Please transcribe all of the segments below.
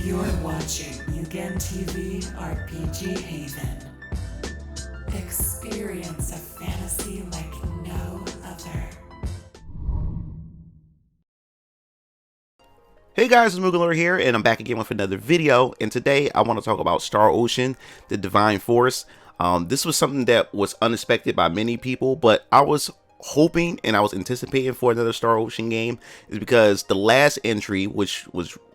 You're watching Mugen TV RPG Haven. Experience a fantasy like no other. Hey guys, it's Mugen here, and I'm back again with another video. And today I want to talk about Star Ocean: The Divine Force. This was something that was unexpected by many people, but I was hoping and I was anticipating for another Star Ocean game, is because the last entry, which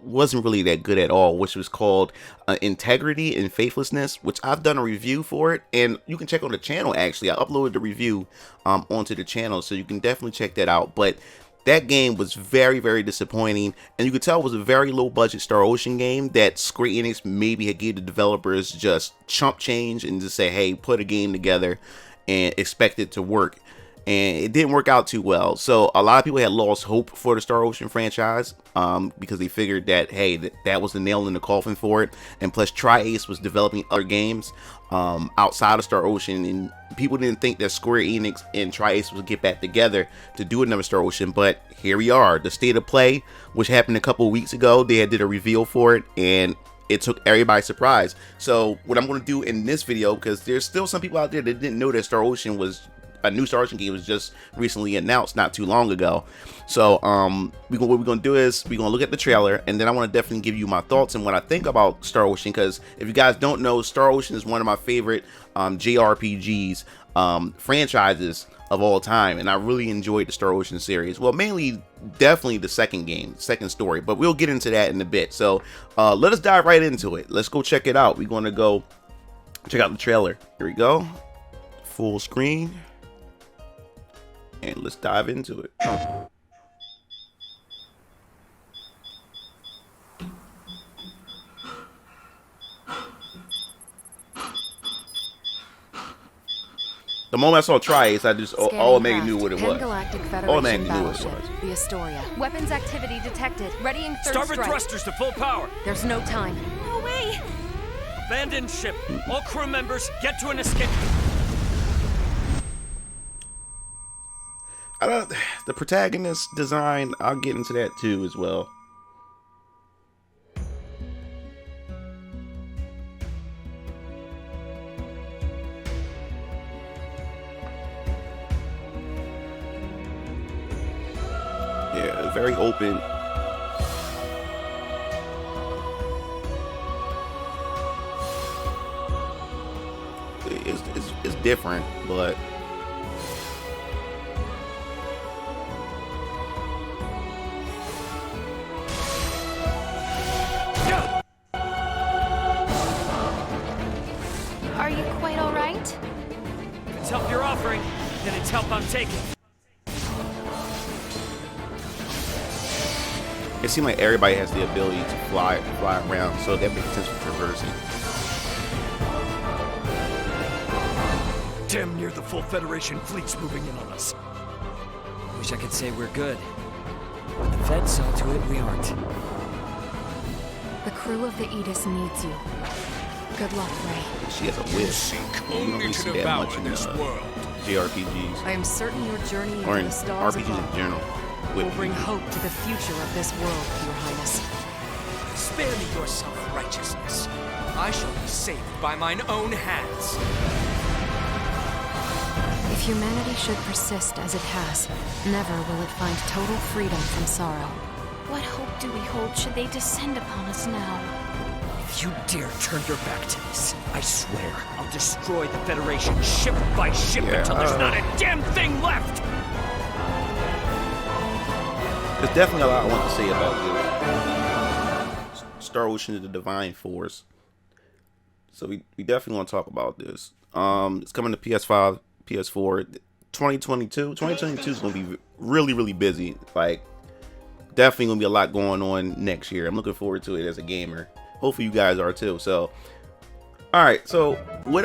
wasn't really that good at all, which was called Integrity and Faithlessness, which I've done a review for it, and you can check on the channel. Actually, I uploaded the review onto the channel, so you can definitely check that out. But that game was very, very disappointing, and you could tell it was a very low budget Star Ocean game that Square Enix maybe had gave the developers just chump change and just say, hey, put a game together and expect it to work. And it didn't work out too well. So a lot of people had lost hope for the Star Ocean franchise because they figured that, hey, that was the nail in the coffin for it. And plus, Tri-Ace was developing other games outside of Star Ocean, and people didn't think that Square Enix and Tri-Ace would get back together to do another Star Ocean. But here we are. The State of Play, which happened a couple of weeks ago, they did a reveal for it, and it took everybody by surprise. So what I'm going to do in this video, because there's still some people out there that didn't know that Star Ocean was a new Star Ocean game was just recently announced not too long ago. So what we're gonna do is we're gonna look at the trailer, and then I want to definitely give you my thoughts and what I think about Star Ocean, because if you guys don't know, Star Ocean is one of my favorite JRPGs franchises of all time, and I really enjoyed the Star Ocean series. Well, mainly definitely the second story, but we'll get into that in a bit. So let us dive right into it. Let's go check it out. We're gonna go check out the trailer. Here we go, full screen, and let's dive into it. The moment I saw Tri-Ace, I just automatically knew what it was. Automatically knew what it was. The Astoria. Weapons activity detected. Readying third Starboard strike. thrusters to full power. There's no time. No way! Abandon ship. All crew members get to an escape. The protagonist design, I'll get into that too as well. Yeah, very open. It's different, but Are you quite all right? If it's help you're offering, then it's help I'm taking. it seems like everybody has the ability to fly around, so that makes sense for traversing. Damn near the full Federation fleet's moving in on us. Wish I could say we're good. But the Fed saw to it we aren't. The crew of the Aegis needs you. Good luck, Ray. She has a whiz. You don't really see that much in JRPGs. I am certain your journey Or into in the stars RPGs above in general. will bring hope to the future of this world, Your Highness. Spare me your self-righteousness. I shall be saved by mine own hands. If humanity should persist as it has, never will it find total freedom from sorrow. What hope do we hold should they descend upon us now? If you dare turn your back to this, I swear I'll destroy the Federation ship by ship until there's not a damn thing left! There's definitely a lot I want to say about this. Star Ocean: The Divine Force. So we definitely want to talk about this. It's coming to PS5, PS4, 2022. 2022 is going to be really, really busy. Like, definitely going to be a lot going on next year. I'm looking forward to it as a gamer. Hopefully you guys are too. So, all right. So what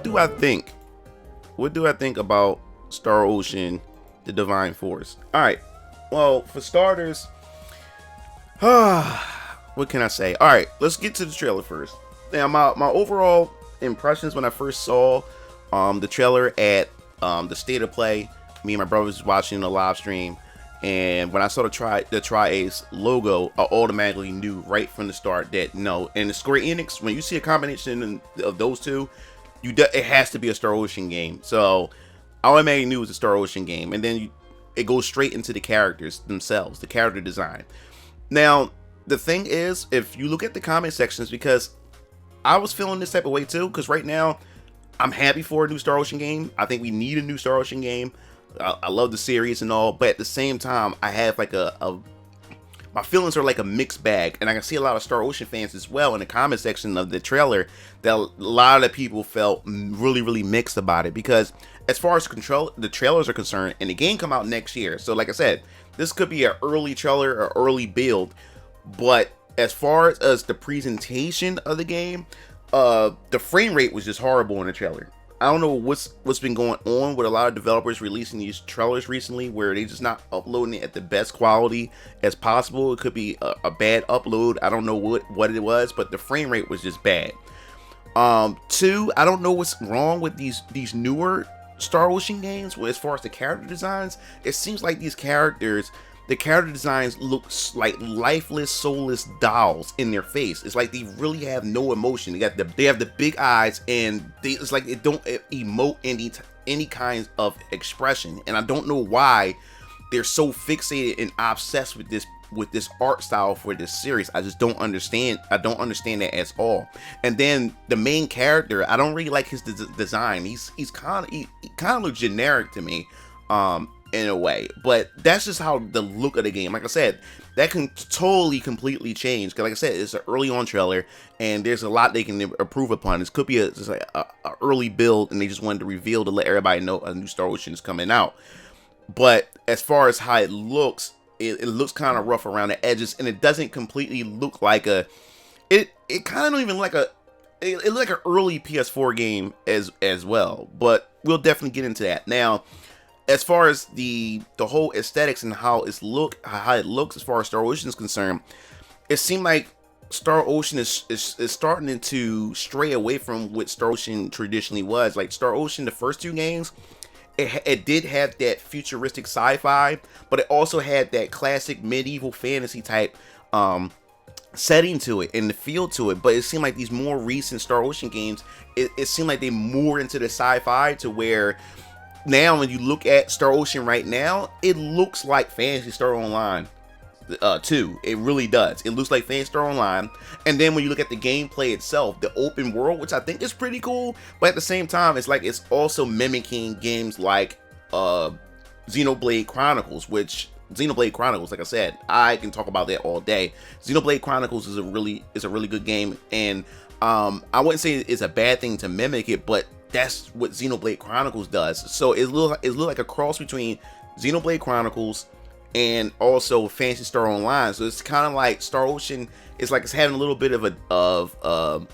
do I think about Star Ocean: The Divine Force? All right. Well, for starters, what can I say? All right, let's get to the trailer first. Now, my overall impressions when I first saw the trailer at the State of Play, me and my brother was watching a live stream, And when I saw the Tri-Ace logo, I automatically knew right from the start that no. And the Square Enix, when you see a combination of those two, it has to be a Star Ocean game. So I automatically knew it was a Star Ocean game. And then it goes straight into the characters themselves, the character design. Now, the thing is, if you look at the comment sections, because I was feeling this type of way too, because right now I'm happy for a new Star Ocean game. I think we need a new Star Ocean game. I love the series and all, but at the same time, I have like my feelings are like a mixed bag, and I can see a lot of Star Ocean fans as well in the comment section of the trailer that a lot of people felt really mixed about it, because as far as the trailers are concerned, and the game come out next year, so like I said, this could be an early trailer or early build, but as far as the presentation of the game, the frame rate was just horrible in the trailer. I don't know what's been going on with a lot of developers releasing these trailers recently, where they just not uploading it at the best quality as possible. It could be a bad upload. I don't know what it was, but the frame rate was just bad. Two, I don't know what's wrong with these newer Star Ocean games as far as the character designs. It seems like the character designs look like lifeless, soulless dolls in their face. It's like they really have no emotion. They have the big eyes, and it's like it don't emote any kinds of expression. And I don't know why they're so fixated and obsessed with this art style for this series. I just don't understand. I don't understand that at all. And then the main character, I don't really like his design. He's kind of looks generic to me. In a way, but that's just how the look of the game. Like I said, that can completely change, because like I said, it's an early on trailer and there's a lot they can improve upon. This could be just like a early build, and they just wanted to reveal to let everybody know a new Star Ocean is coming out. But as far as how it looks kind of rough around the edges, and it doesn't completely look like it kind of don't even like it looks like an early PS4 game as well. But we'll definitely get into that. Now, as far as the whole aesthetics and how it looks as far as Star Ocean is concerned, it seemed like Star Ocean is starting to stray away from what Star Ocean traditionally was. Like Star Ocean, the first two games, it did have that futuristic sci-fi, but it also had that classic medieval fantasy type setting to it and the feel to it. But it seemed like these more recent Star Ocean games, it seemed like they more into the sci-fi, to where now when you look at Star Ocean right now, it looks like Phantasy Star Online 2. It really does. It looks like Phantasy Star Online. And then when you look at the gameplay itself, the open world, which I think is pretty cool, but at the same time, it's like it's also mimicking games like Xenoblade Chronicles, like I said, I can talk about that all day. Xenoblade Chronicles is a really good game, and I wouldn't say it's a bad thing to mimic it, but that's what Xenoblade Chronicles does. So it look like a cross between Xenoblade Chronicles and also Phantasy Star Online. So it's kind of like Star Ocean is like it's having a little bit of a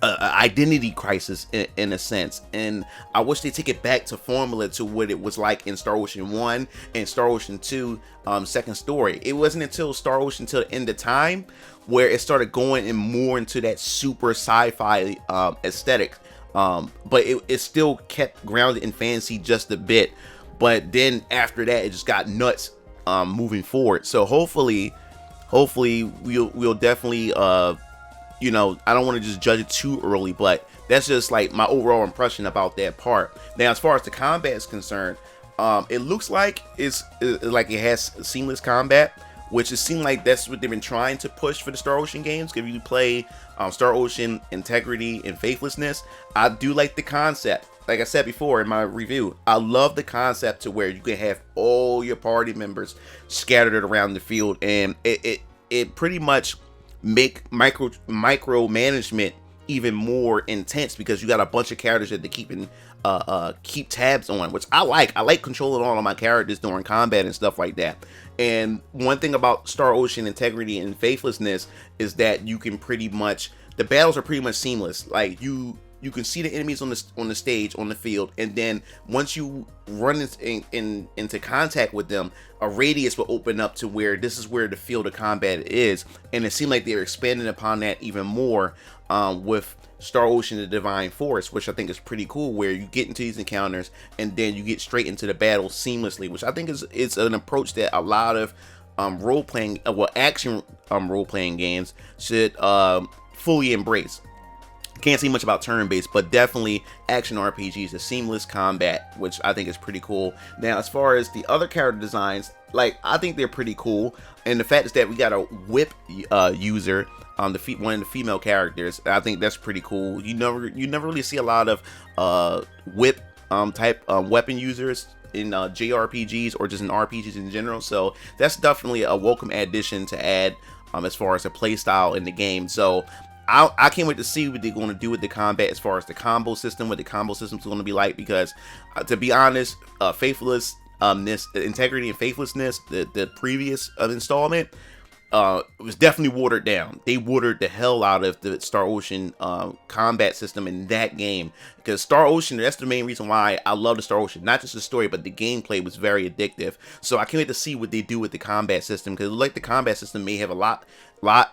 identity crisis in a sense, and I wish they take it back to formula to what it was like in Star Ocean 1 and Star Ocean 2 Second Story. It wasn't until Star Ocean till the end of time where it started going in more into that super sci-fi aesthetic. But it still kept grounded in fantasy just a bit, but then after that it just got nuts moving forward. So hopefully we'll definitely I don't want to just judge it too early, but that's just like my overall impression about that part. Now, as far as the combat is concerned, it looks like it has seamless combat, which it seems like that's what they've been trying to push for the Star Ocean games. If you play Star Ocean Integrity and Faithlessness, I do like the concept. Like I said before in my review, I love the concept to where you can have all your party members scattered around the field, and it pretty much make micro management even more intense, because you got a bunch of characters that they keep tabs on, which I like controlling all of my characters during combat and stuff like that. And one thing about Star Ocean Integrity and Faithlessness is that you can pretty much, the battles are pretty much seamless. Like you can see the enemies on the stage, on the field, and then once you run into contact with them, a radius will open up to where this is where the field of combat is. And it seemed like they're expanding upon that even more with Star Ocean: The Divine Force, which I think is pretty cool, where you get into these encounters and then you get straight into the battle seamlessly, which I think is an approach that a lot of role-playing, action role-playing games should fully embrace. Can't say much about turn-based, but definitely action RPGs, the seamless combat, which I think is pretty cool. Now, as far as the other character designs, like, I think they're pretty cool, and the fact is that we got a whip user, one of the female characters. I think that's pretty cool. You never really see a lot of whip type weapon users in JRPGs or just in RPGs in general, so that's definitely a welcome addition to add as far as a play style in the game. So I can't wait to see what they're going to do with the combat as far as the combo system, what the combo system is going to be like, because to be honest, Integrity and Faithlessness, the previous installment, was definitely watered down. They watered the hell out of the Star Ocean combat system in that game, because Star Ocean, that's the main reason why I love the Star Ocean. Not just the story, but the gameplay was very addictive. So I can't wait to see what they do with the combat system, because like the combat system may have a lot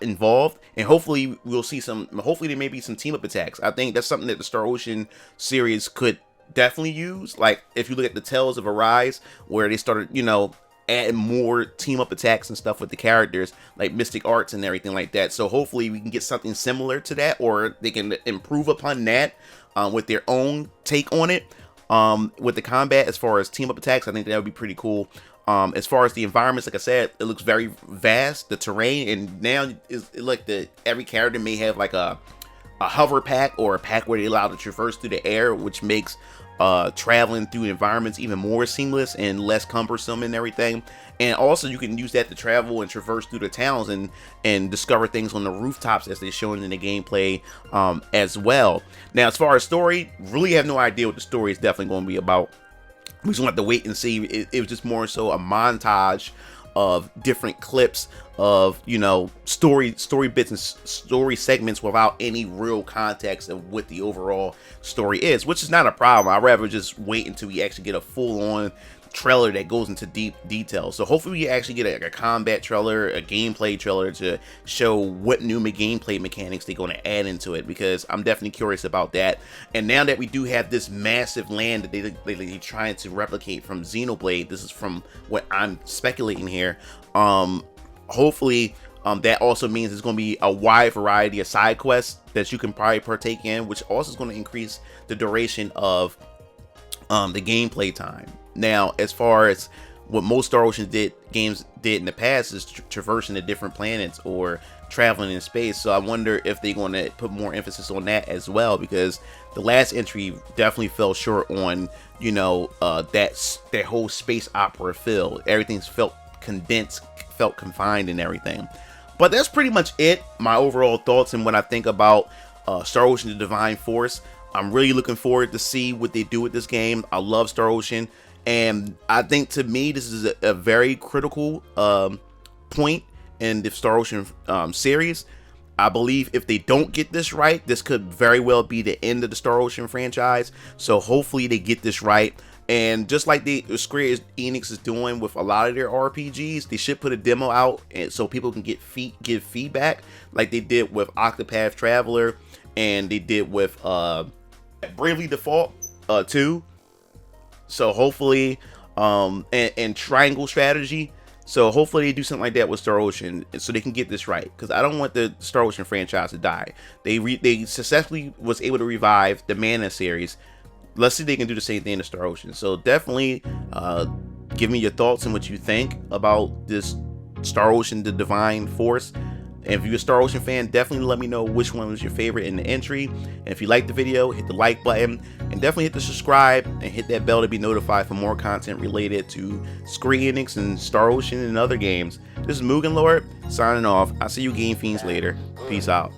involved, and hopefully we'll see hopefully there may be some team up attacks. I think that's something that the Star Ocean series could definitely use. Like, if you look at the Tales of Arise, where they started, adding more team up attacks and stuff with the characters, like Mystic Arts and everything like that. So hopefully we can get something similar to that, or they can improve upon that with their own take on it. With the combat, as far as team up attacks, I think that would be pretty cool. As far as the environments, like I said, it looks very vast, the terrain, and now is like every character may have like a hover pack, or a pack where they allow to traverse through the air, which makes traveling through environments even more seamless and less cumbersome and everything. And also you can use that to travel and traverse through the towns and discover things on the rooftops, as they're shown in the gameplay as well. Now, as far as story, really have no idea what the story is definitely going to be about. We just want to wait and see. It was just more so a montage of different clips of story bits and story segments without any real context of what the overall story is, which is not a problem. I'd rather just wait until we actually get a full-on trailer that goes into deep detail. So hopefully we actually get a combat trailer, a gameplay trailer, to show what new gameplay mechanics they're going to add into it, because I'm definitely curious about that. And now that we do have this massive land that they're trying to replicate from Xenoblade, this is from what I'm speculating here, hopefully that also means there's going to be a wide variety of side quests that you can probably partake in, which also is going to increase the duration of the gameplay time. Now, as far as what most Star Ocean games did in the past, is traversing the different planets or traveling in space. So I wonder if they're going to put more emphasis on that as well, because the last entry definitely fell short on that whole space opera feel. Everything's felt condensed, felt confined and everything. But that's pretty much it, my overall thoughts and what I think about Star Ocean: The Divine Force. I'm really looking forward to see what they do with this game. I love Star Ocean, and I think, to me, this is a very critical point in the Star Ocean series. I believe if they don't get this right, this could very well be the end of the Star Ocean franchise. So hopefully they get this right. And just like Square Enix is doing with a lot of their RPGs, they should put a demo out so people can give feedback, like they did with Octopath Traveler, and they did with Bravely Default 2. So hopefully, and Triangle Strategy. So hopefully they do something like that with Star Ocean, so they can get this right, because I don't want the Star Ocean franchise to die. They successfully was able to revive the Mana series. Let's see if they can do the same thing to Star Ocean. So definitely give me your thoughts and what you think about this Star Ocean: The Divine Force. And if you're a Star Ocean fan, definitely let me know which one was your favorite in the entry. And if you liked the video, hit the like button, and definitely hit the subscribe and hit that bell to be notified for more content related to Square Enix and Star Ocean and other games. This is Mugen Lord signing off. I'll see you Game Fiends later. Peace out.